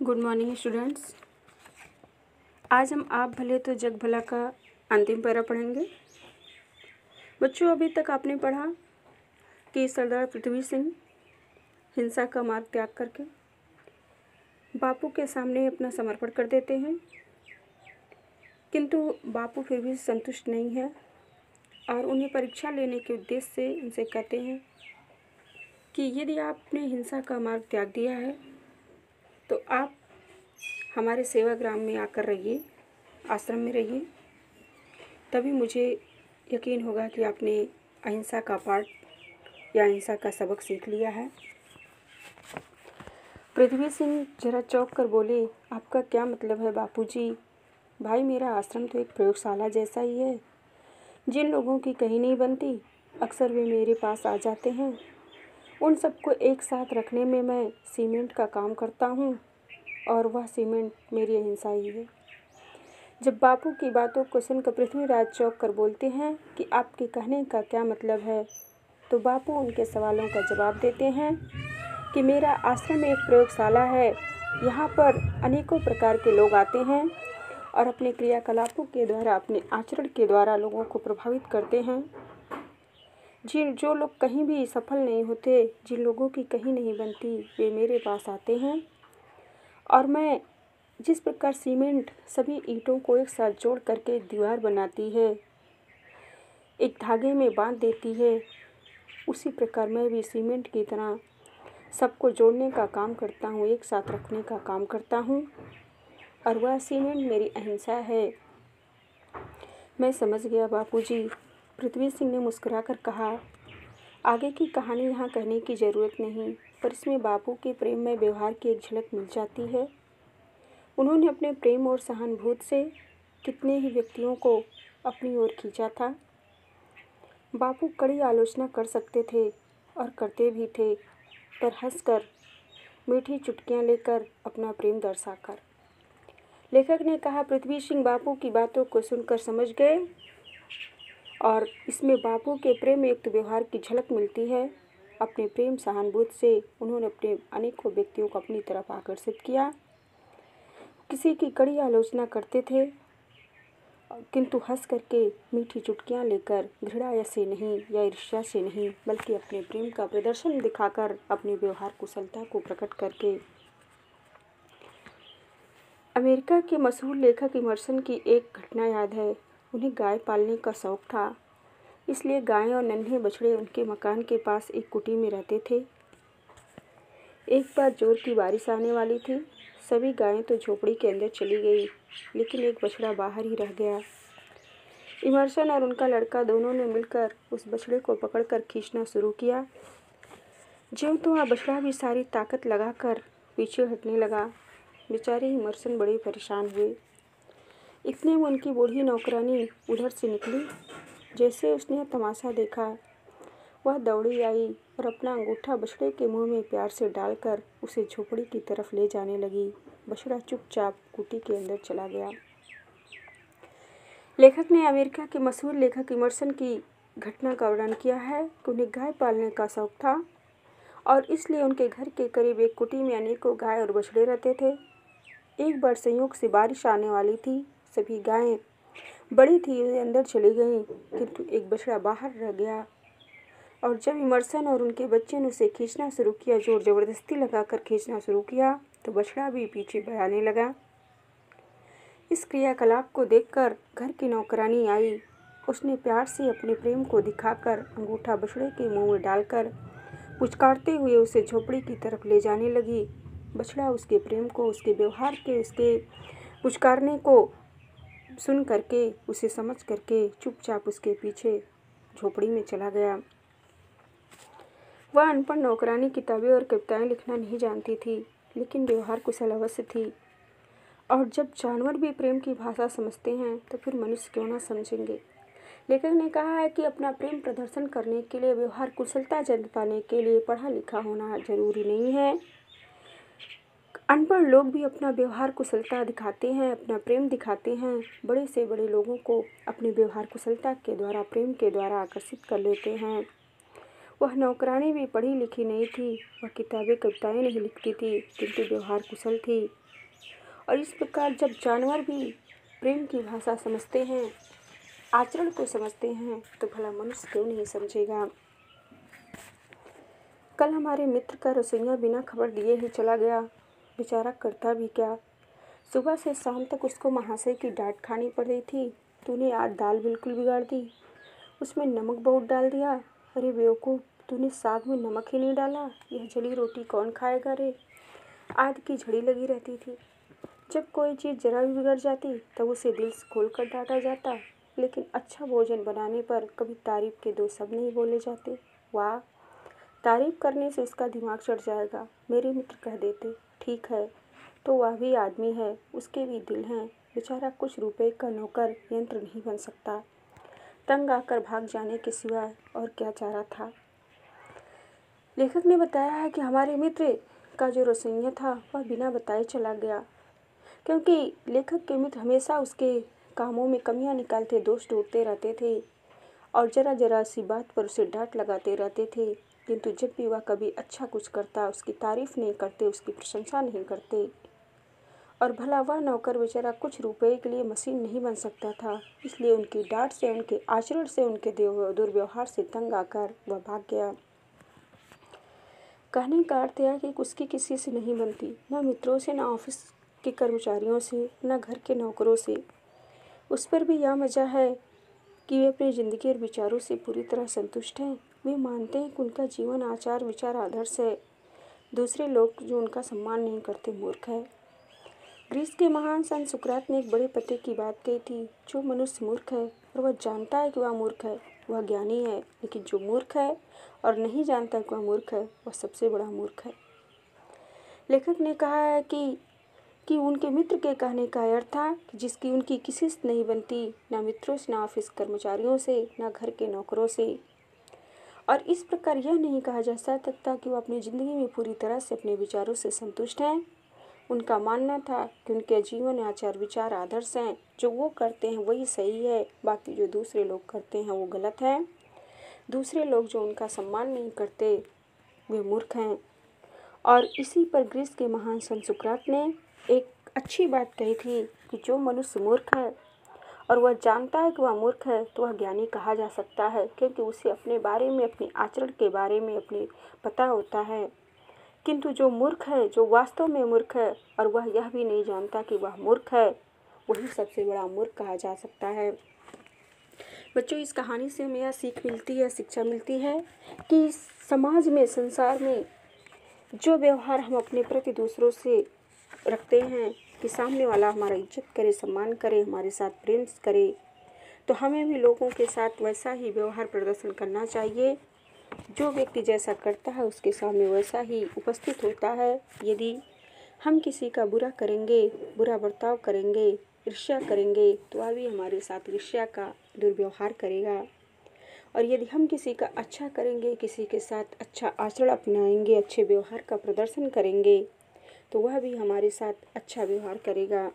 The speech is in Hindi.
Good morning students. आज हम आप भले तो जग भला का अंतिम पैरा पढ़ेंगे। बच्चों, अभी तक आपने पढ़ा कि सरदार पृथ्वी सिंह हिंसा का मार्ग त्याग करके बापू के सामने अपना समर्पण कर देते हैं, किंतु बापू फिर भी संतुष्ट नहीं है और उन्हें परीक्षा लेने के उद्देश्य से उनसे कहते हैं कि यदि आपने हिंसा का मार्ग त्याग दिया है तो आप हमारे सेवाग्राम में आकर रहिए, आश्रम में रहिए, तभी मुझे यकीन होगा कि आपने अहिंसा का पाठ या अहिंसा का सबक सीख लिया है। पृथ्वी सिंह जरा चौंक कर बोले, आपका क्या मतलब है बापूजी? भाई, मेरा आश्रम तो एक प्रयोगशाला जैसा ही है। जिन लोगों की कहीं नहीं बनती, अक्सर वे मेरे पास आ जाते हैं। उन सबको एक साथ रखने में मैं सीमेंट का काम करता हूँ और वह सीमेंट मेरी अहिंसा ही है। जब बापू की बातों को सुनकर पृथ्वीराज चौंक कर बोलते हैं कि आपके कहने का क्या मतलब है, तो बापू उनके सवालों का जवाब देते हैं कि मेरा आश्रम एक प्रयोगशाला है। यहाँ पर अनेकों प्रकार के लोग आते हैं और अपने क्रियाकलापों के द्वारा, अपने आचरण के द्वारा लोगों को प्रभावित करते हैं। जो लोग कहीं भी सफल नहीं होते, जिन लोगों की कहीं नहीं बनती, वे मेरे पास आते हैं और मैं जिस प्रकार सीमेंट सभी ईंटों को एक साथ जोड़ करके दीवार बनाती है, एक धागे में बांध देती है, उसी प्रकार मैं भी सीमेंट की तरह सबको जोड़ने का काम करता हूँ, एक साथ रखने का काम करता हूँ और वह सीमेंट मेरी अहिंसा है। मैं समझ गया बापूजी, पृथ्वी सिंह ने मुस्कुराकर कहा। आगे की कहानी यहाँ कहने की ज़रूरत नहीं, पर इसमें बापू के प्रेममय व्यवहार की एक झलक मिल जाती है। उन्होंने अपने प्रेम और सहानुभूति से कितने ही व्यक्तियों को अपनी ओर खींचा था। बापू कड़ी आलोचना कर सकते थे और करते भी थे, पर हंसकर, मीठी चुटकियां लेकर, अपना प्रेम दर्शाकर। लेखक ने कहा, पृथ्वी सिंह बापू की बातों को सुनकर समझ गए और इसमें बापू के प्रेम युक्त व्यवहार की झलक मिलती है। अपने प्रेम सहानुभूति से उन्होंने अपने अनेकों व्यक्तियों को अपनी तरफ आकर्षित किया। किसी की कड़ी आलोचना करते थे, किंतु हंस करके, मीठी चुटकियां लेकर, घृणा से नहीं या ईर्ष्या से नहीं, बल्कि अपने प्रेम का प्रदर्शन दिखाकर, अपनी व्यवहार कुशलता को प्रकट करके। अमेरिका के मशहूर लेखक इमर्सन की एक घटना याद है। उन्हें गाय पालने का शौक था, इसलिए गाय और नन्हे बछड़े उनके मकान के पास एक कुटी में रहते थे। एक बार जोर की बारिश आने वाली थी। सभी गायें तो झोपड़ी के अंदर चली गई, लेकिन एक बछड़ा बाहर ही रह गया। इमर्सन और उनका लड़का दोनों ने मिलकर उस बछड़े को पकड़कर खींचना शुरू किया। ज्यों तो वह बछड़ा भी सारी ताकत लगाकर पीछे हटने लगा। बेचारे इमर्सन बड़े परेशान हुए। इतने में उनकी बूढ़ी नौकरानी उधर से निकली। जैसे उसने तमाशा देखा, वह दौड़ी आई और अपना अंगूठा बछड़े के मुंह में प्यार से डालकर उसे झोपड़ी की तरफ ले जाने लगी। बछड़ा चुपचाप कुटी के अंदर चला गया। लेखक ने अमेरिका के मशहूर लेखक इमर्सन की घटना का वर्णन किया है कि उन्हें गाय पालने का शौक था और इसलिए उनके घर के करीब एक कुटी में अनेकों गाय और बछड़े रहते थे। एक बार संयोग से बारिश आने वाली थी। सभी गायें बड़ी थी, वे अंदर चली गईं, किंतु एक बछड़ा बाहर रह गया और जब इमर्सन और उनके बच्चे ने उसे खींचना शुरू किया, जोर जबरदस्ती लगाकर खींचना शुरू किया, तो बछड़ा भी पीछे बयाने लगा। इस क्रियाकलाप को देखकर घर की नौकरानी आई। उसने प्यार से अपने प्रेम को दिखाकर अंगूठा बछड़े के मुंह में डालकर पुचकारते हुए उसे झोपड़ी की तरफ ले जाने लगी। बछड़ा उसके प्रेम को, उसके व्यवहार के, उसके पुचकारने को सुन करके, उसे समझ करके चुपचाप उसके पीछे झोपड़ी में चला गया। वह अनपढ़ नौकरानी किताबें और कविताएं लिखना नहीं जानती थी, लेकिन व्यवहार कुशल अवश्य थी। और जब जानवर भी प्रेम की भाषा समझते हैं, तो फिर मनुष्य क्यों ना समझेंगे। लेखक ने कहा है कि अपना प्रेम प्रदर्शन करने के लिए, व्यवहार कुशलता जताने के लिए पढ़ा लिखा होना जरूरी नहीं है। अनपढ़ लोग भी अपना व्यवहार कुशलता दिखाते हैं, अपना प्रेम दिखाते हैं। बड़े से बड़े लोगों को अपने व्यवहार कुशलता के द्वारा, प्रेम के द्वारा आकर्षित कर लेते हैं। वह नौकरानी भी पढ़ी लिखी नहीं थी, वह किताबें कविताएं नहीं लिखती थी, किंतु व्यवहार कुशल थी। और इस प्रकार जब जानवर भी प्रेम की भाषा समझते हैं, आचरण को समझते हैं, तो भला मनुष्य क्यों नहीं समझेगा। कल हमारे मित्र का रसोइया बिना खबर दिए ही चला गया। बेचारा करता भी क्या। सुबह से शाम तक उसको महाशय की डांट खानी पड़ रही थी। तूने आज दाल बिल्कुल बिगाड़ दी, उसमें नमक बहुत डाल दिया। अरे बेवकूफ़, तूने साग में नमक ही नहीं डाला। यह जली रोटी कौन खाएगा रे। आदि की झड़ी लगी रहती थी। जब कोई चीज़ जरा भी बिगड़ जाती तब उसे दिल से खोल कर डांटा जाता, लेकिन अच्छा भोजन बनाने पर कभी तारीफ के दो शब्द नहीं बोले जाते। वाह, तारीफ करने से उसका दिमाग चढ़ जाएगा। मेरे मित्र कह देते, ठीक है, तो वह भी आदमी है, उसके भी दिल हैं। बेचारा कुछ रुपए का नौकर यंत्र नहीं बन सकता। तंग आकर भाग जाने के सिवाय और क्या चारा था। लेखक ने बताया है कि हमारे मित्र का जो रसोइया था वह बिना बताए चला गया, क्योंकि लेखक के मित्र हमेशा उसके कामों में कमियां निकालते, दोष ढूंढते रहते थे और जरा जरा सी बात पर उसे डांट लगाते रहते थे। किंतु जब भी वह कभी अच्छा कुछ करता, उसकी तारीफ नहीं करते, उसकी प्रशंसा नहीं करते। और भला वह नौकर बेचारा कुछ रुपए के लिए मशीन नहीं बन सकता था, इसलिए उनकी डांट से, उनके आचरण से, उनके दुर्व्यवहार से तंग आकर वह भाग गया। कहने का अर्थ यह कि उसकी किसी से नहीं बनती, न मित्रों से, न ऑफिस के कर्मचारियों से, न घर के नौकरों से। उस पर भी यह मजा है कि वे अपनी ज़िंदगी और विचारों से पूरी तरह संतुष्ट हैं। वे मानते हैं कि उनका जीवन, आचार, विचार आदर्श है। दूसरे लोग जो उनका सम्मान नहीं करते मूर्ख है। ग्रीस के महान संत सुकरात ने एक बड़े पते की बात कही थी, जो मनुष्य मूर्ख है और वह जानता है कि वह मूर्ख है, वह ज्ञानी है। लेकिन जो मूर्ख है और नहीं जानता कि वह मूर्ख है, वह सबसे बड़ा मूर्ख है। लेखक ने कहा है कि उनके मित्र के कहने का अर्थ था कि जिसकी उनकी किसी से नहीं बनती, ना मित्रों से, ना ऑफिस कर्मचारियों से, ना घर के नौकरों से। और इस प्रकार यह नहीं कहा जा सकता कि वो अपनी ज़िंदगी में पूरी तरह से अपने विचारों से संतुष्ट हैं। उनका मानना था कि उनके जीवन, आचार, विचार आदर्श हैं। जो वो करते हैं वही सही है, बाकी जो दूसरे लोग करते हैं वो गलत है। दूसरे लोग जो उनका सम्मान नहीं करते वे मूर्ख हैं। और इसी पर ग्रीस के महान संत सुकरात ने एक अच्छी बात कही थी कि जो मनुष्य मूर्ख है और वह जानता है कि वह मूर्ख है, तो वह ज्ञानी कहा जा सकता है, क्योंकि उसे अपने बारे में, अपने आचरण के बारे में अपने पता होता है। किंतु जो मूर्ख है, जो वास्तव में मूर्ख है और वह यह भी नहीं जानता कि वह मूर्ख है, वही सबसे बड़ा मूर्ख कहा जा सकता है। बच्चों, इस कहानी से हमें यह सीख मिलती है, शिक्षा मिलती है कि समाज में, संसार में जो व्यवहार हम अपने प्रति दूसरों से रखते हैं कि सामने वाला हमारा इज्जत करे, सम्मान करे, हमारे साथ प्रेम करे, तो हमें भी लोगों के साथ वैसा ही व्यवहार प्रदर्शन करना चाहिए। जो व्यक्ति जैसा करता है उसके सामने वैसा ही उपस्थित होता है। यदि हम किसी का बुरा करेंगे, बुरा बर्ताव करेंगे, ईर्ष्या करेंगे, तो वह भी हमारे साथ ईर्ष्या का दुर्व्यवहार करेगा। और यदि हम किसी का अच्छा करेंगे, किसी के साथ अच्छा आचरण अपनाएंगे, अच्छे व्यवहार का प्रदर्शन करेंगे, तो वह भी हमारे साथ अच्छा व्यवहार करेगा।